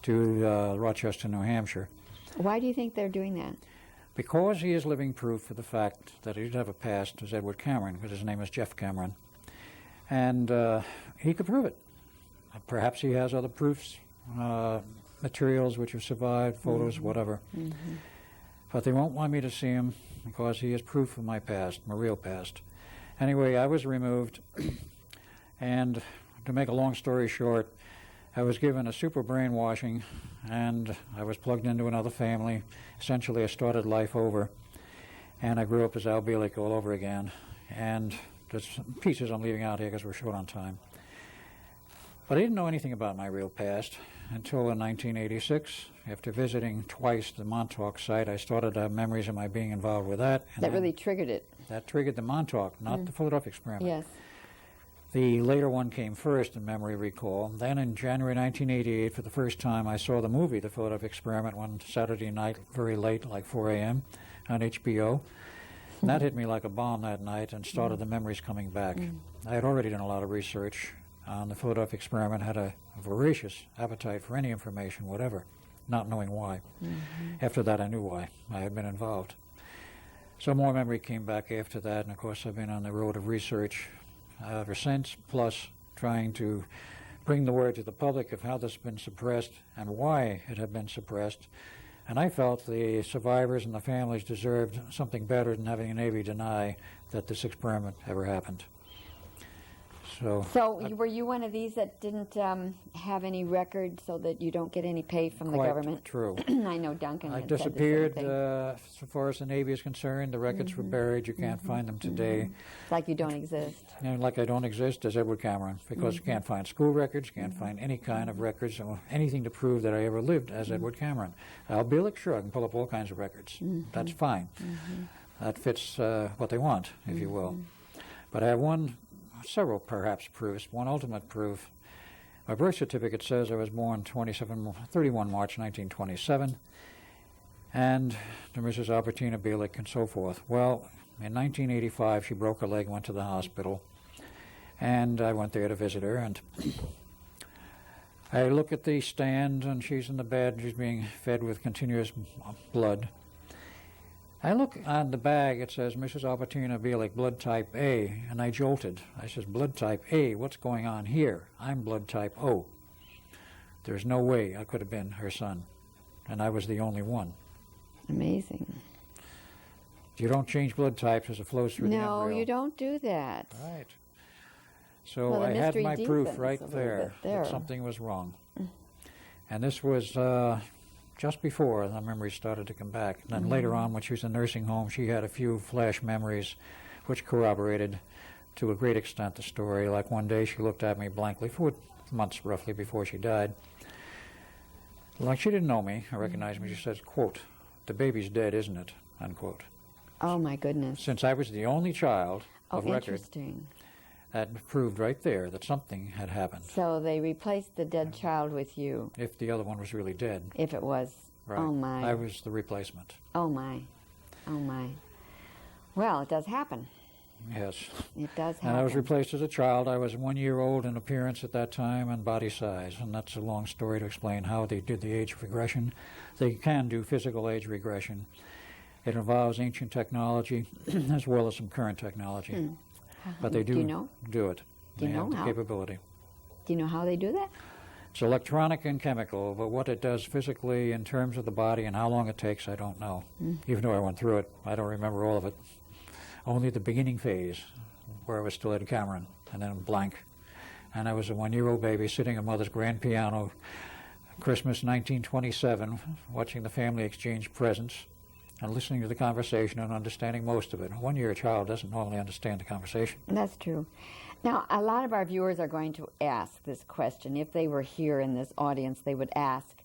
to Rochester, New Hampshire. Why do you think they're doing that? Because he is living proof for the fact that he did have a past as Edward Cameron, because his name is Jeff Cameron. And he could prove it. Perhaps he has other proofs, materials which have survived, photos, whatever. But they won't want me to see him because he is proof of my past, my real past. Anyway, I was removed, and to make a long story short, I was given a super brainwashing, and I was plugged into another family. Essentially, I started life over, and I grew up as Al Bielek all over again. And there's some pieces I'm leaving out here because we're short on time. But I didn't know anything about my real past. until in 1986. After visiting twice the Montauk site, I started to have memories of my being involved with that. And That really triggered it. that triggered the Montauk, not the Philadelphia experiment. Yes. The later one came first in memory recall. Then in January 1988, for the first time, I saw the movie, The Philadelphia Experiment, one Saturday night, very late, like 4 a.m. on HBO. And that hit me like a bomb that night and started the memories coming back. I had already done a lot of research on the Philadelphia Experiment, had a voracious appetite for any information, whatever, not knowing why. After that, I knew why. I had been involved. So more memory came back after that, and of course I've been on the road of research ever since, plus trying to bring the word to the public of how this has been suppressed and why it had been suppressed. And I felt the survivors and the families deserved something better than having the Navy deny that this experiment ever happened. So were you one of these that didn't have any record so that you don't get any pay from the government? True. I know Duncan I had said disappeared. the same thing. So far as the Navy is concerned, the records were buried. You can't find them today. It's like you don't exist. And like I don't exist as Edward Cameron, because you can't find school records, you can't find any kind of records or anything to prove that I ever lived as Edward Cameron. Bielek, sure, I can pull up all kinds of records. That's fine. That fits what they want, if you will. But I have several perhaps proofs. One ultimate proof. My birth certificate says I was born 31 March 1927, and to Mrs. Albertina Bielek and so forth. Well, in 1985, she broke her leg, went to the hospital, and I went there to visit her, and I look at the stand, and she's in the bed, she's being fed with continuous blood. I look on the bag, it says Mrs. Albertina Bielek, blood type A, and I jolted. I says, blood type A, what's going on here? I'm blood type O. There's no way I could have been her son, and I was the only one. Amazing. You don't change blood types as it flows through the embryo. No, you don't do that. Right. So Well, the I had mystery my proof deepens right a little there bit there. that something was wrong. And this was just before the memories started to come back. And then later on, when she was in nursing home, she had a few flash memories which corroborated to a great extent the story. Like one day she looked at me blankly for months roughly before she died. Like she didn't know me or recognize me. She says, quote, "The baby's dead, isn't it?" Unquote. Oh, my goodness. Since I was the only child of record, interesting. that proved right there that something had happened. So they replaced the dead child with you, If the other one was really dead. if it was. Right. Oh, my. I was the replacement. Oh, my. Oh, my. Well, it does happen. Yes. It does happen. And I was replaced as a child. I was 1 year old in appearance at that time and body size. And that's a long story to explain how they did the age regression. They can do physical age regression. It involves ancient technology as well as some current technology. But they do you know? do it. Do you They have know the how? capability. Do you know how they do that? It's electronic and chemical, but what it does physically in terms of the body and how long it takes, I don't know. Even though I went through it, I don't remember all of it. Only the beginning phase, where I was still Ed Cameron, and then blank. And I was a 1 year old baby sitting at Mother's grand piano, Christmas 1927, watching the family exchange presents and listening to the conversation and understanding most of it. A 1 year child doesn't normally understand the conversation. That's true. Now, a lot of our viewers are going to ask this question. If they were here in this audience, they would ask,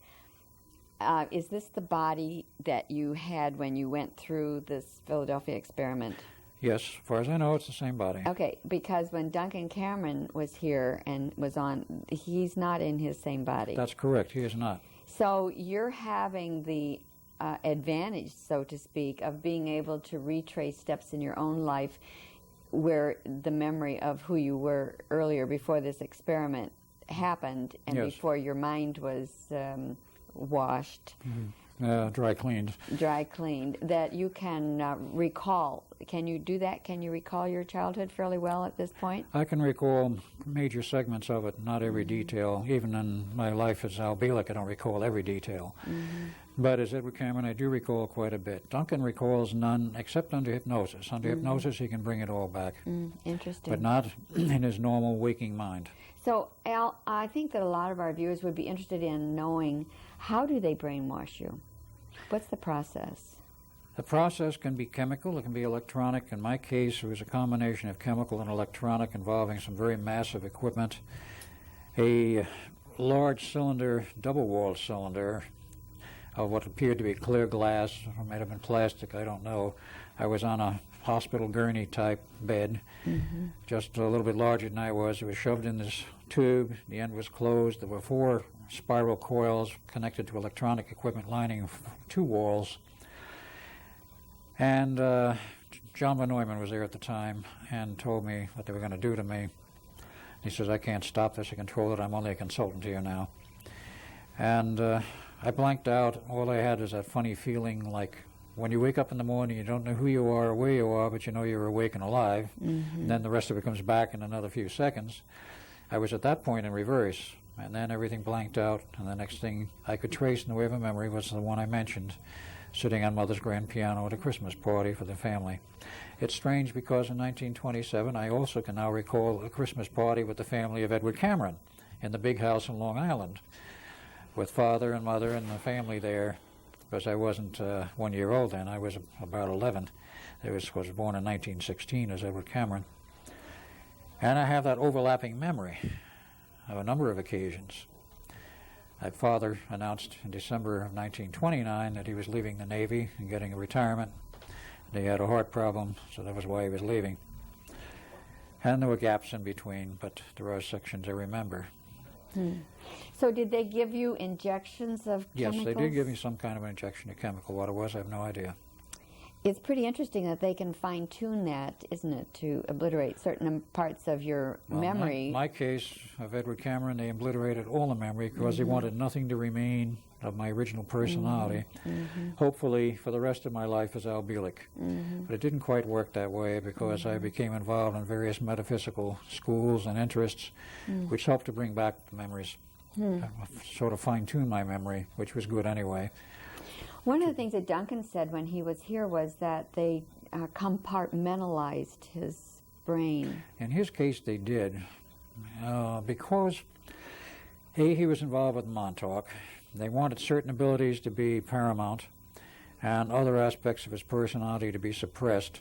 is this the body that you had when you went through this Philadelphia experiment? Yes, as far as I know, it's the same body. Okay, because when Duncan Cameron was here and was on, he's not in his same body. That's correct. He is not. So you're having the advantage, so to speak, of being able to retrace steps in your own life where the memory of who you were earlier before this experiment happened and Yes. before your mind was washed, Dry cleaned. dry cleaned, that you can recall. Can you do that? Can you recall your childhood fairly well at this point? I can recall major segments of it, not every detail. Even in my life as Al Bielek, I don't recall every detail. But as Edward Cameron, I do recall quite a bit. Duncan recalls none except under hypnosis. Under hypnosis, he can bring it all back, Interesting. but not in his normal waking mind. So, Al, I think that a lot of our viewers would be interested in knowing, how do they brainwash you? What's the process? The process can be chemical, it can be electronic. In my case, it was a combination of chemical and electronic involving some very massive equipment. A large cylinder, double-walled cylinder of what appeared to be clear glass, or might have been plastic, I don't know. I was on a hospital gurney-type bed, just a little bit larger than I was. It was shoved in this tube. The end was closed. There were 4 spiral coils connected to electronic equipment lining 2 walls. And John Von Neumann was there at the time and told me what they were going to do to me. He says, I can't stop this or control it. I'm only a consultant here now. And I blanked out. All I had is that funny feeling like when you wake up in the morning, you don't know who you are or where you are, but you know you're awake and alive. And then the rest of it comes back in another few seconds. I was at that point in reverse. And then everything blanked out. And the next thing I could trace in the way of a memory was the one I mentioned, sitting on Mother's grand piano at a Christmas party for the family. It's strange because in 1927, I also can now recall a Christmas party with the family of Edward Cameron in the big house in Long Island, with father and mother and the family there, because I wasn't 1 year old then. I was about 11. I was born in 1916 as Edward Cameron. And I have that overlapping memory of a number of occasions. My father announced in December of 1929 that he was leaving the Navy and getting a retirement. And he had a heart problem, so that was why he was leaving. And there were gaps in between, but there are sections I remember. So did they give you injections of chemicals? Yes, they did give me some kind of an injection of chemical. What it was, I have no idea. It's pretty interesting that they can fine-tune that, isn't it, to obliterate certain parts of your memory. My case of Edward Cameron, they obliterated all the memory because they wanted nothing to remain of my original personality, hopefully for the rest of my life as Al Bielek. But it didn't quite work that way because I became involved in various metaphysical schools and interests, which helped to bring back the memories, sort of fine-tune my memory, which was good anyway. One of the things that Duncan said when he was here was that they compartmentalized his brain. In his case, they did, because he was involved with Montauk. They wanted certain abilities to be paramount and other aspects of his personality to be suppressed.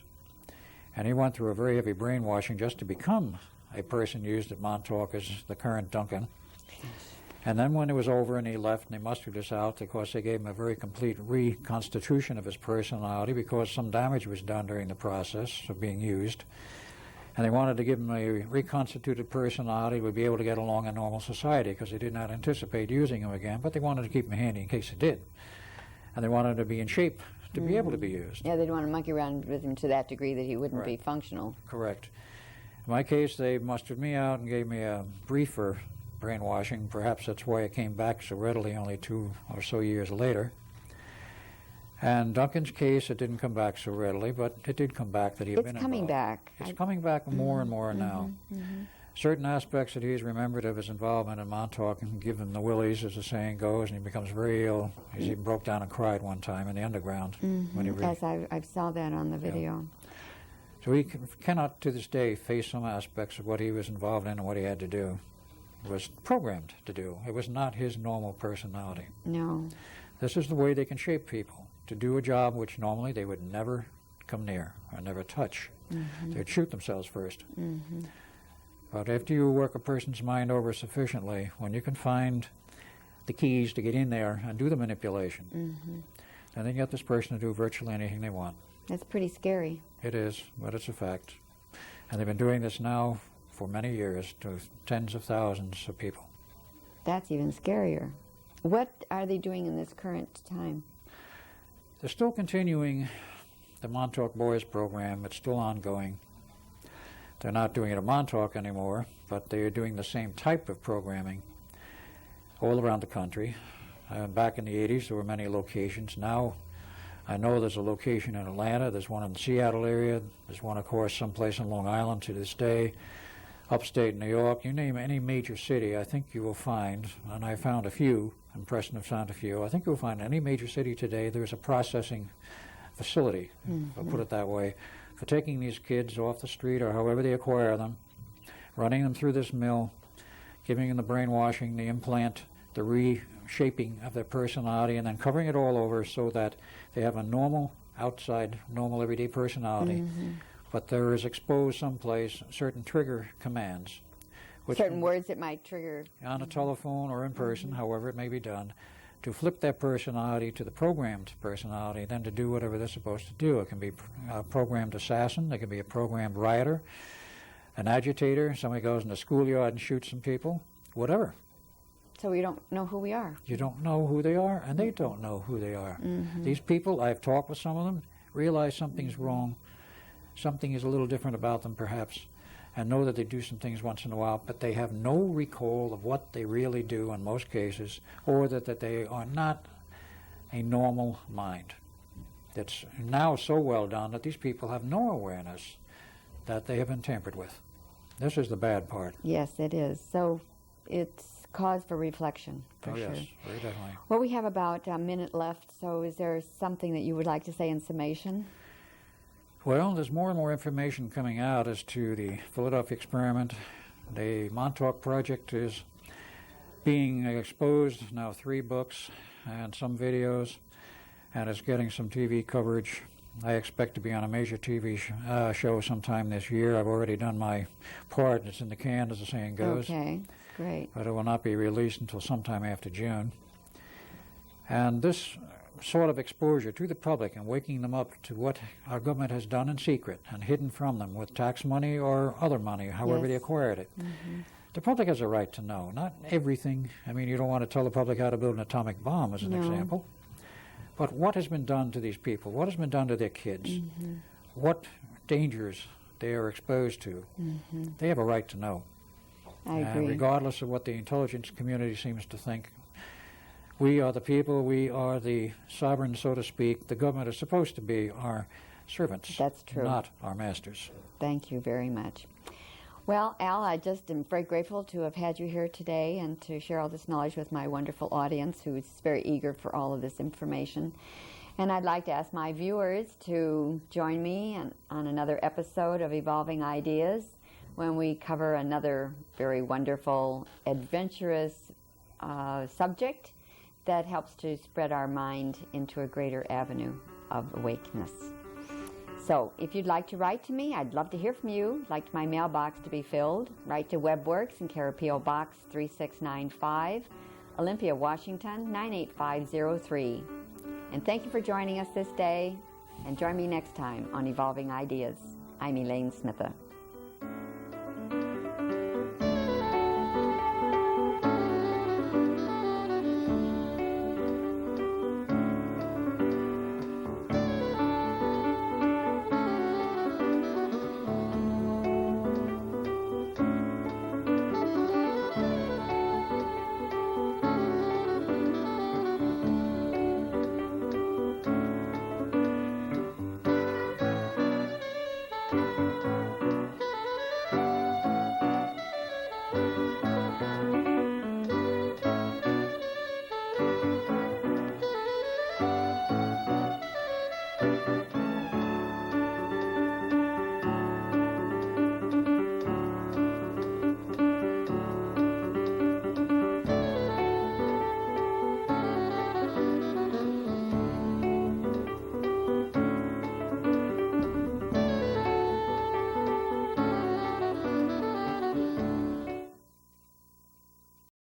And he went through a very heavy brainwashing just to become a person used at Montauk as the current Duncan. And then when it was over and he left and they mustered us out, of course they gave him a very complete reconstitution of his personality because some damage was done during the process of being used. And they wanted to give him a reconstituted personality who would be able to get along in normal society because they did not anticipate using him again, but they wanted to keep him handy in case it did. And they wanted him to be in shape to be able to be used. Yeah, they'd want to monkey around with him to that degree that he wouldn't be functional. Correct. In my case, they mustered me out and gave me a briefer brainwashing. Perhaps that's why it came back so readily only 2 or so years later. And Duncan's case, it didn't come back so readily, but it did come back that he had been involved. It's coming back. It's coming back more and more now. Certain aspects that he's remembered of his involvement in Montauk and give him the willies, as the saying goes, and he becomes very ill. He even broke down and cried one time in the underground. When he Yes, I saw that on the video. So he cannot, to this day, face some aspects of what he was involved in and what he had to do. Was programmed to do. It was not his normal personality. No. This is the way they can shape people to do a job which normally they would never come near or never touch. They'd shoot themselves first. But after you work a person's mind over sufficiently, when you can find the keys to get in there and do the manipulation, then they get this person to do virtually anything they want. That's pretty scary. It is, but it's a fact. And they've been doing this now for many years to tens of thousands of people. That's even scarier. What are they doing in this current time? They're still continuing the Montauk Boys program. It's still ongoing. They're not doing it at Montauk anymore, but they are doing the same type of programming all around the country. Back in the 80s, there were many locations. Now, I know there's a location in Atlanta, there's one in the Seattle area, there's one, of course, someplace in Long Island to this day. Upstate New York, you name any major city, I think you will find, and I found a few, and Preston have found a few, I think you'll find any major city today there's a processing facility, I'll put it that way, for taking these kids off the street or however they acquire them, running them through this mill, giving them the brainwashing, the implant, the reshaping of their personality, and then covering it all over so that they have a normal, outside, normal everyday personality. But there is exposed someplace certain trigger commands Certain words that might trigger. On a telephone or in person, however it may be done, to flip that personality to the programmed personality, then to do whatever they're supposed to do. It can be a programmed assassin, it can be a programmed rioter, an agitator, somebody goes in the schoolyard and shoots some people, whatever. So we don't know who we are. You don't know who they are, and they don't know who they are. These people, I've talked with some of them, realize something's wrong, something is a little different about them perhaps, and know that they do some things once in a while, but they have no recall of what they really do in most cases, or that they are not a normal mind. It's now so well done that these people have no awareness that they have been tampered with. This is the bad part. Yes, it is. So it's cause for reflection, for Oh, sure. yes, very definitely. Well, we have about a minute left, so is there something that you would like to say in summation? Well, there's more and more information coming out as to the Philadelphia experiment. The Montauk Project is being exposed, now 3 books and some videos, and it's getting some TV coverage. I expect to be on a major TV show sometime this year. I've already done my part, and it's in the can, as the saying goes. Okay, great. But it will not be released until sometime after June. And this sort of exposure to the public and waking them up to what our government has done in secret and hidden from them with tax money or other money, however they acquired it. The public has a right to know, not everything. I mean, you don't want to tell the public how to build an atomic bomb, as an example. But what has been done to these people? What has been done to their kids? What dangers they are exposed to? They have a right to know. I agree. Regardless of what the intelligence community seems to think, we are the people, we are the sovereign, so to speak. The government is supposed to be our servants. That's true. Not our masters. Thank you very much. Well, Al, I just am very grateful to have had you here today and to share all this knowledge with my wonderful audience who is very eager for all of this information. And I'd like to ask my viewers to join me on another episode of Evolving Ideas when we cover another very wonderful, adventurous subject that helps to spread our mind into a greater avenue of awakeness. So if you'd like to write to me, I'd love to hear from you. I'd like my mailbox to be filled. Write to WebWorks in care of P.O. Box 3695, Olympia, Washington 98503. And thank you for joining us this day, and join me next time on Evolving Ideas. I'm ELAINE SMITHA.